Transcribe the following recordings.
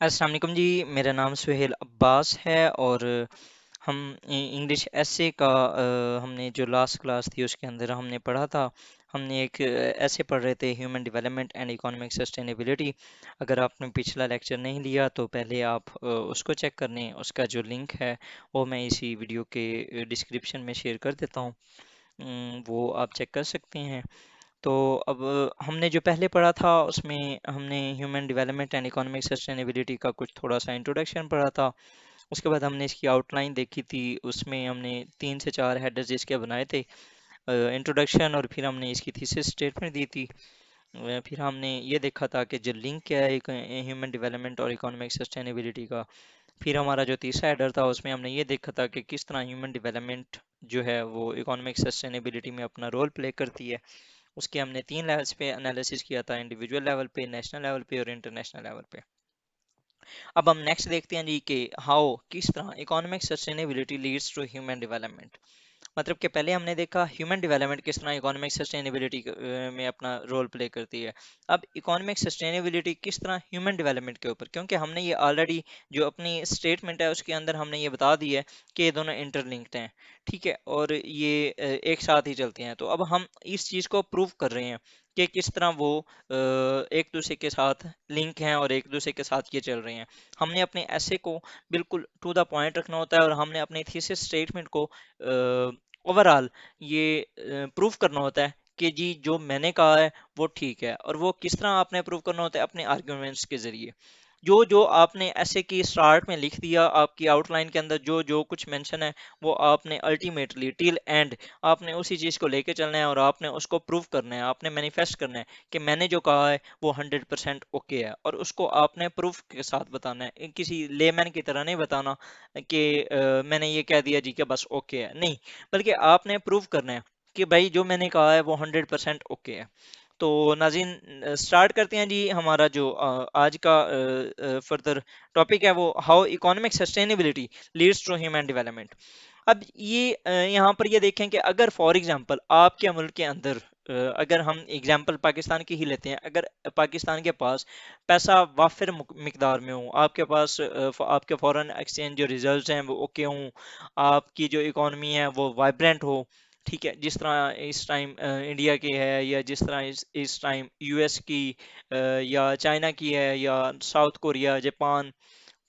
السلام علیکم جی، میرا نام سہیل عباس ہے اور ہم انگلش ایسے کا ہم نے جو لاسٹ کلاس تھی اس کے اندر ہم نے پڑھا تھا. ہم نے ایک ایسے پڑھ رہے تھے human development and economic sustainability. اگر آپ نے پچھلا لیکچر نہیں لیا تو پہلے آپ اس کو چیک کر لیں. اس کا جو لنک ہے وہ میں اسی ویڈیو کے ڈسکرپشن میں شیئر کر دیتا ہوں. وہ آپ چیک کر سکتے ہیں. تو اب ہم نے جو پہلے پڑھا تھا اس میں ہم نے human development and economic sustainability کا کچھ تھوڑا سا انٹروڈکشن پڑھا تھا. اس کے بعد ہم نے اس کی آؤٹ لائن دیکھی تھی. اس میں ہم نے 3 سے 4 ہیڈرز اس کے بنائے تھے. انٹروڈکشن اور پھر ہم نے اس کی تھیسس اسٹیٹمنٹ دی تھی. پھر ہم نے یہ دیکھا تھا کہ جو لنک کیا ہے ہیومن ڈیولپمنٹ اور اکنامک سسٹینیبلٹی کا. پھر ہمارا جو تیسرا ہیڈر تھا اس میں ہم نے یہ دیکھا تھا کہ کس طرح ہیومن ڈیولپمنٹ جو ہے وہ اکنامک سسٹینیبلٹی میں اپنا رول پلے کرتی ہے. اس کے ہم نے 3 لیولس پہ انالیسس کیا تھا: انڈیویجول لیول پہ، نیشنل لیول پہ اور انٹرنیشنل لیول پہ. اب ہم نیکسٹ دیکھتے ہیں جی کہ ہاؤ کس طرح economic sustainability leads to human development. مطلب کہ پہلے ہم نے دیکھا ہیومن ڈیولپمنٹ کس طرح اکانومک سسٹینیبلٹی میں اپنا رول پلے کرتی ہے. اب اکانومک سسٹینیبلٹی کس طرح ہیومن ڈیولپمنٹ کے اوپر، کیونکہ ہم نے یہ آلریڈی جو اپنی اسٹیٹمنٹ ہے اس کے اندر ہم نے یہ بتا دی ہے کہ یہ دونوں انٹر لنکڈ ہیں. ٹھیک ہے، اور یہ ایک ساتھ ہی چلتے ہیں. تو اب ہم اس چیز کو پروف کر رہے ہیں کہ کس طرح وہ ایک دوسرے کے ساتھ لنک ہیں اور ایک دوسرے کے ساتھ یہ چل رہے ہیں. ہم نے اپنے ایسے کو بالکل ٹو دا پوائنٹ رکھنا ہوتا ہے اور ہم نے اپنی تھیسس اسٹیٹمنٹ کو اوور آل یہ پروف کرنا ہوتا ہے کہ جی جو میں نے کہا ہے وہ ٹھیک ہے. اور وہ کس طرح آپ نے پروف کرنا ہوتا ہے؟ اپنے آرگومنٹس کے ذریعے. جو جو آپ نے ایسے کی سٹارٹ میں لکھ دیا، آپ کی آؤٹ لائن کے اندر جو جو کچھ مینشن ہے وہ آپ نے الٹیمیٹلی ٹل اینڈ آپ نے اسی چیز کو لے کے چلنا ہے اور آپ نے اس کو پروف کرنا ہے. آپ نے مینیفیسٹ کرنا ہے کہ میں نے جو کہا ہے وہ 100% اوکے ہے، اور اس کو آپ نے پروف کے ساتھ بتانا ہے. کسی لے مین کی طرح نہیں بتانا کہ میں نے یہ کہہ دیا جی کہ بس اوکے ہے، نہیں، بلکہ آپ نے پروف کرنا ہے کہ بھائی جو میں نے کہا ہے وہ 100% اوکے ہے. تو ناظرین، سٹارٹ کرتے ہیں جی. ہمارا جو آج کا فردر ٹاپک ہے وہ how economic sustainability leads to human development. اب یہ یہاں پر یہ دیکھیں کہ اگر فار ایگزامپل آپ کے ملک کے اندر اگر ہم ایگزامپل پاکستان کی ہی لیتے ہیں، اگر پاکستان کے پاس پیسہ وافر مقدار میں ہو، آپ کے پاس آپ کے فورن ایکسچینج جو ریزروز ہیں وہ اوکے ہوں، آپ کی جو اکانومی ہے وہ وائبرنٹ ہو، ٹھیک ہے، جس طرح اس ٹائم انڈیا کی ہے، یا جس طرح اس ٹائم یو ایس کی یا چائنا کی ہے، یا ساؤتھ کوریا، جاپان،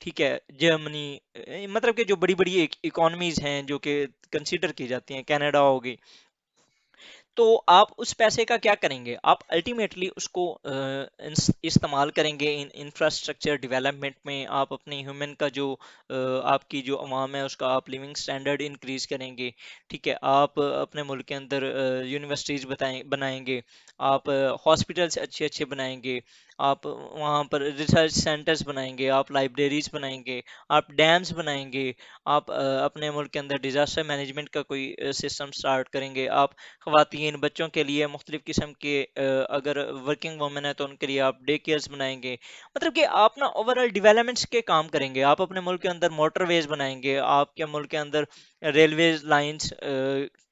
ٹھیک ہے، جرمنی، مطلب کہ جو بڑی بڑی اکانومیز ہیں جو کہ کنسیڈر کی جاتی ہیں، کینیڈا ہوگی. تو آپ اس پیسے کا کیا کریں گے؟ آپ الٹیمیٹلی اس کو استعمال کریں گے انفراسٹرکچر ڈیولپمنٹ میں. آپ اپنے ہیومن کا جو آپ کی جو عوام ہے اس کا آپ لیونگ سٹینڈرڈ انکریز کریں گے. ٹھیک ہے، آپ اپنے ملک کے اندر یونیورسٹیز بنائیں گے، آپ ہاسپٹلس اچھے اچھے بنائیں گے، آپ وہاں پر ریسرچ سینٹرز بنائیں گے، آپ لائبریریز بنائیں گے، آپ ڈیمز بنائیں گے، آپ اپنے ملک کے اندر ڈیزاسٹر مینجمنٹ کا کوئی سسٹم سٹارٹ کریں گے. آپ خواتین بچوں کے لیے مختلف قسم کے اگر ورکنگ وومن ہے تو ان کے لیے آپ ڈے کیئرز بنائیں گے. مطلب کہ آپ نا اوور آل ڈیولپمنٹس کے کام کریں گے. آپ اپنے ملک کے اندر موٹر ویز بنائیں گے، آپ کے ملک کے اندر ریلویز لائنز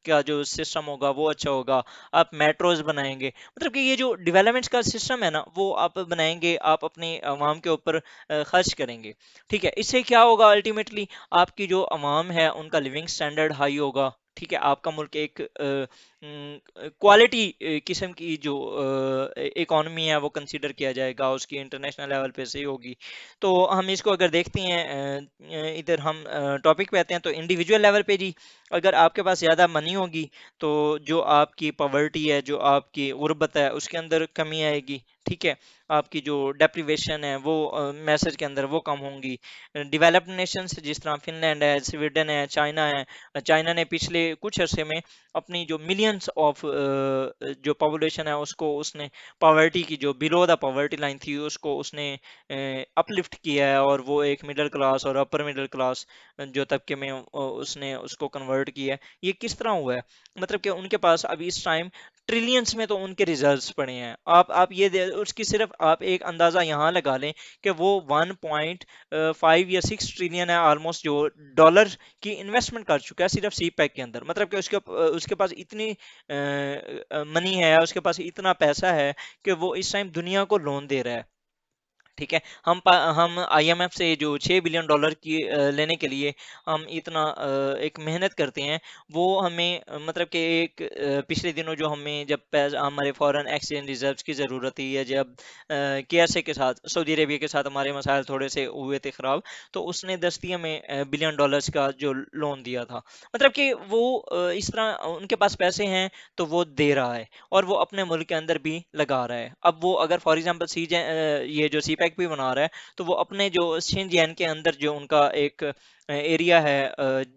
کا جو سسٹم ہوگا وہ اچھا ہوگا، آپ میٹروز بنائیں گے. مطلب کہ یہ جو ڈیولپمنٹس کا سسٹم ہے نا وہ آپ بنائیں گے، آپ اپنی عوام کے اوپر خرچ کریں گے. ٹھیک ہے، اس سے کیا ہوگا؟ الٹیمیٹلی آپ کی جو عوام ہے ان کا لیونگ سٹینڈرڈ ہائی ہوگا. ٹھیک ہے، آپ کا ملک ایک کوالٹی قسم کی جو اکانومی ہے وہ کنسیڈر کیا جائے گا، اس کی انٹرنیشنل لیول پہ صحیح ہوگی. تو ہم اس کو اگر دیکھتے ہیں ادھر ہم ٹاپک پہ آتے ہیں تو انڈیویجول لیول پہ جی، اگر آپ کے پاس زیادہ منی ہوگی تو جو آپ کی پاورٹی ہے، جو آپ کی غربت ہے، اس کے اندر کمی آئے گی. ٹھیک ہے، آپ کی جو ڈیپریویشن ہے وہ میسج کے اندر وہ کم ہوں گی. ڈیولپڈ نیشنز جس طرح فن لینڈ ہے، سویڈن ہے، چائنا ہے، چائنا نے پچھلے کچھ عرصے میں اپنی جو ملینز آف جو پاپولیشن ہے اس نے پاورٹی کی جو بلو دا پاورٹی لائن تھی اس کو اس نے اپ لفٹ کیا ہے، اور وہ ایک مڈل کلاس اور اپر مڈل کلاس جو طبقے میں اس نے اس کو کنورٹ کیا ہے. یہ کس طرح ہوا ہے؟ مطلب کہ ان کے پاس ابھی اس ٹائم ٹریلینز میں تو ان کے ریزروز پڑے ہیں. آپ یہ اس کی صرف آپ ایک اندازہ یہاں لگا لیں کہ وہ 1.5 یا 6 ٹریلین ہے آلموسٹ جو ڈالر کی انویسٹمنٹ کر چکا ہے صرف سی پیک کے اندر. مطلب کہ اس کے پاس اتنی منی ہے، اس کے پاس اتنا پیسہ ہے کہ وہ اس ٹائم دنیا کو لون دے رہا ہے. ٹھیک ہے، ہم آئی ایم ایف سے جو $6 بلین کی لینے کے لیے ہم اتنا ایک محنت کرتے ہیں، وہ ہمیں مطلب کہ ایک پچھلے دنوں جو ہمیں جب ہمارے فورن ایکسچینج ریزروز کی ضرورت تھی، یا جب کے ایس اے کے ساتھ، سعودی عربیہ کے ساتھ ہمارے مسائل تھوڑے سے ہوئے تھے خراب، تو اس نے دستی ہمیں $1 بلین کا جو لون دیا تھا، مطلب کہ وہ اس طرح ان کے پاس پیسے ہیں تو وہ دے رہا ہے، اور وہ اپنے ملک کے اندر بھی لگا رہا ہے۔ اب وہ اگر فار ایگزامپل یہ جو سی پیک بھی بنا رہا ہے، تو وہ اپنے جو شنجین کے اندر جو ان کا ایک ایریا ہے،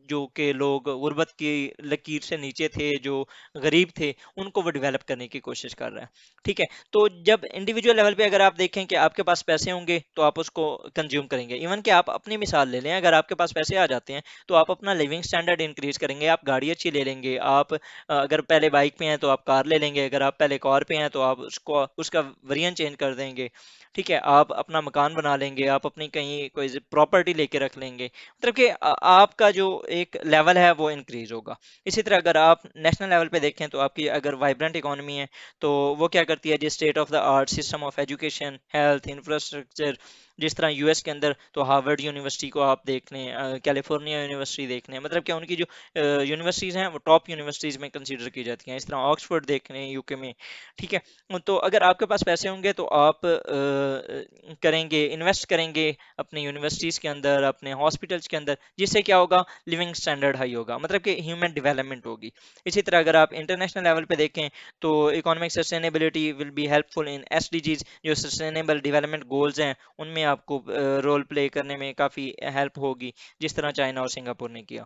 جو کہ لوگ غربت کی لکیر سے نیچے تھے، جو غریب تھے، ان کو وہ ڈیولپ کرنے کی کوشش کر رہا ہے۔ ٹھیک ہے، تو جب انڈیویجول لیول پہ اگر آپ دیکھیں کہ آپ کے پاس پیسے ہوں گے تو آپ اس کو کنزیوم کریں گے، ایون کہ آپ اپنی مثال لے لیں، اگر آپ کے پاس پیسے آ جاتے ہیں تو آپ اپنا لیونگ سٹینڈرڈ انکریز کریں گے، آپ گاڑی اچھی لے لیں گے، آپ اگر پہلے بائک پہ ہیں تو آپ کار لے لیں گے، اگر آپ پہلے کار پہ ہیں تو آپ اس کا ویرینٹ چینج کر دیں گے، ٹھیک ہے، آپ اپنا مکان بنا لیں گے، آپ اپنی کہیں کوئی پراپرٹی لے کے رکھ لیں گے، مطلب کہ آپ کا جو ایک لیول ہے وہ انکریز ہوگا۔ اسی طرح اگر آپ نیشنل لیول پہ دیکھیں تو آپ کی اگر وائبرنٹ اکانومی ہے تو وہ کیا کرتی ہے جی، state of the art, system of education, health, infrastructure, جس طرح یو ایس کے اندر تو ہارورڈ یونیورسٹی کو آپ دیکھ لیں، کیلیفورنیا یونیورسٹی دیکھ لیں، مطلب کہ ان کی جو یونیورسٹیز ہیں وہ ٹاپ یونیورسٹیز میں کنسیڈر کی جاتی ہیں، اس طرح آکسفورڈ دیکھ لیں یو کے میں، ٹھیک ہے۔ تو اگر آپ کے پاس پیسے ہوں گے تو آپ کریں گے، انویسٹ کریں گے اپنے یونیورسٹیز کے اندر، اپنے ہاسپٹلس کے اندر، جس سے کیا ہوگا، لیونگ سٹینڈرڈ ہائی ہوگا، مطلب کہ ہیومن ڈیولپمنٹ ہوگی۔ اسی طرح اگر آپ انٹرنیشنل لیول پہ دیکھیں تو economic sustainability will be helpful in S D Gs, جو سسٹینیبل ڈیولپمنٹ گولز ہیں ان میں آپ کو رول پلے کرنے میں کافی ہیلپ ہوگی، جس طرح چائنا اور سنگاپور نے کیا۔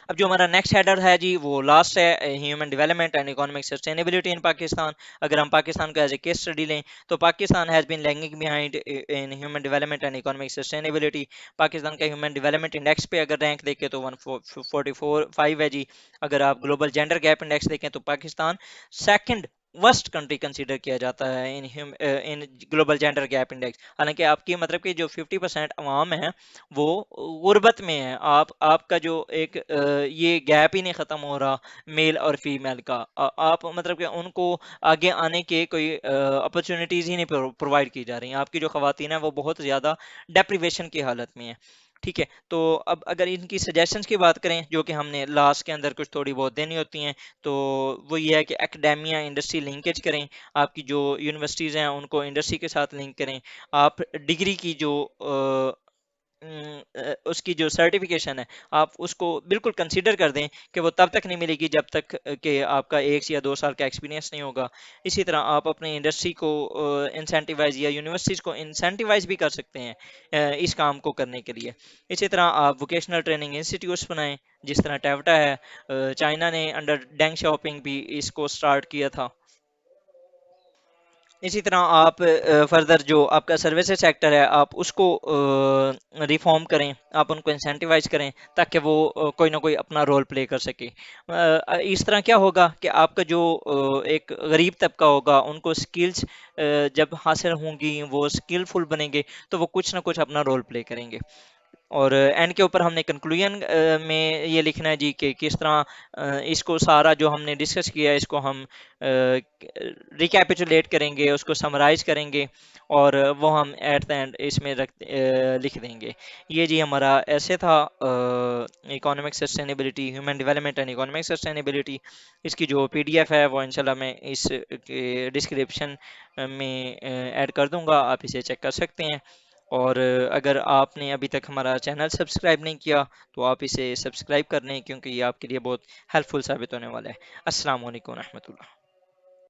اب جو ہمارا نیکسٹ ہیڈر ہے جی، وہ لاسٹ ہے، human development and economic sustainability in Pakistan. اگر ہم پاکستان کو ایز اے کیس اسٹڈی لیں تو Pakistan has been لینگنگ behind in human development and economic sustainability. Pakistan کا ہیومن ڈیولپمنٹ انڈیکس پہ اگر رینک دیکھیں تو 144 ہے جی۔ اگر آپ گلوبل جینڈر گیپ انڈیکس دیکھیں تو Pakistan second worst country consider کیا جاتا ہے ان گلوبل جینڈر گیپ انڈیکس، حالانکہ آپ کی مطلب کہ جو 50% عوام ہے وہ غربت میں ہے، آپ کا جو ایک یہ گیپ ہی نہیں ختم ہو رہا میل اور فیمیل کا، آپ مطلب کہ ان کو آگے آنے کے کوئی اپرچونیٹیز ہی نہیں پرووائڈ کی جا رہی ہیں، آپ کی جو خواتین ہیں وہ بہت زیادہ ڈیپریویشن کی حالت میں ہیں۔ ٹھیک ہے، تو اب اگر ان کی سجیشنز کی بات کریں جو کہ ہم نے لاسٹ کے اندر کچھ تھوڑی بہت دینی ہوتی ہیں، تو وہ یہ ہے کہ اکیڈیمیا انڈسٹری لنکیج کریں، آپ کی جو یونیورسٹیز ہیں ان کو انڈسٹری کے ساتھ لنک کریں، آپ ڈگری کی جو اس کی جو سرٹیفکیشن ہے آپ اس کو بالکل کنسیڈر کر دیں کہ وہ تب تک نہیں ملے گی جب تک کہ آپ کا 1 یا 2 سال کا ایکسپیرینس نہیں ہوگا۔ اسی طرح آپ اپنے انڈسٹری کو انسینٹیوائز یا یونیورسٹیز کو انسینٹیوائز بھی کر سکتے ہیں اس کام کو کرنے کے لیے۔ اسی طرح آپ ووکیشنل ٹریننگ انسٹیٹیوٹس بنائیں، جس طرح ٹیوٹا ہے، چائنا نے انڈر ڈینگ شاپنگ بھی اس کو سٹارٹ کیا تھا۔ اسی طرح آپ فردر جو آپ کا سروسز سیکٹر ہے آپ اس کو ریفارم کریں، آپ ان کو انسینٹیوائز کریں تاکہ وہ کوئی نہ کوئی اپنا رول پلے کر سکے۔ اس طرح کیا ہوگا کہ آپ کا جو ایک غریب طبقہ ہوگا ان کو سکلز جب حاصل ہوں گی، وہ اسکلفل بنیں گے تو وہ کچھ نہ کچھ اپنا رول پلے کریں گے۔ اور اینڈ کے اوپر ہم نے کنکلوژن میں یہ لکھنا ہے جی کہ کس طرح اس کو سارا جو ہم نے ڈسکس کیا ہے اس کو ہم ریکیپیچولیٹ کریں گے، اس کو سمرائز کریں گے، اور وہ ہم ایٹ دا اینڈ اس میں لکھ دیں گے۔ یہ جی ہمارا ایسے تھا economic sustainability, human development and economic sustainability. اس کی جو پی ڈی ایف ہے وہ انشاءاللہ میں اس ڈسکرپشن میں ایڈ کر دوں گا، آپ اسے چیک کر سکتے ہیں۔ اور اگر آپ نے ابھی تک ہمارا چینل سبسکرائب نہیں کیا تو آپ اسے سبسکرائب کر لیں، کیونکہ یہ آپ کے لیے بہت ہیلپ فل ثابت ہونے والا ہے۔ السلام علیکم ورحمۃ اللہ۔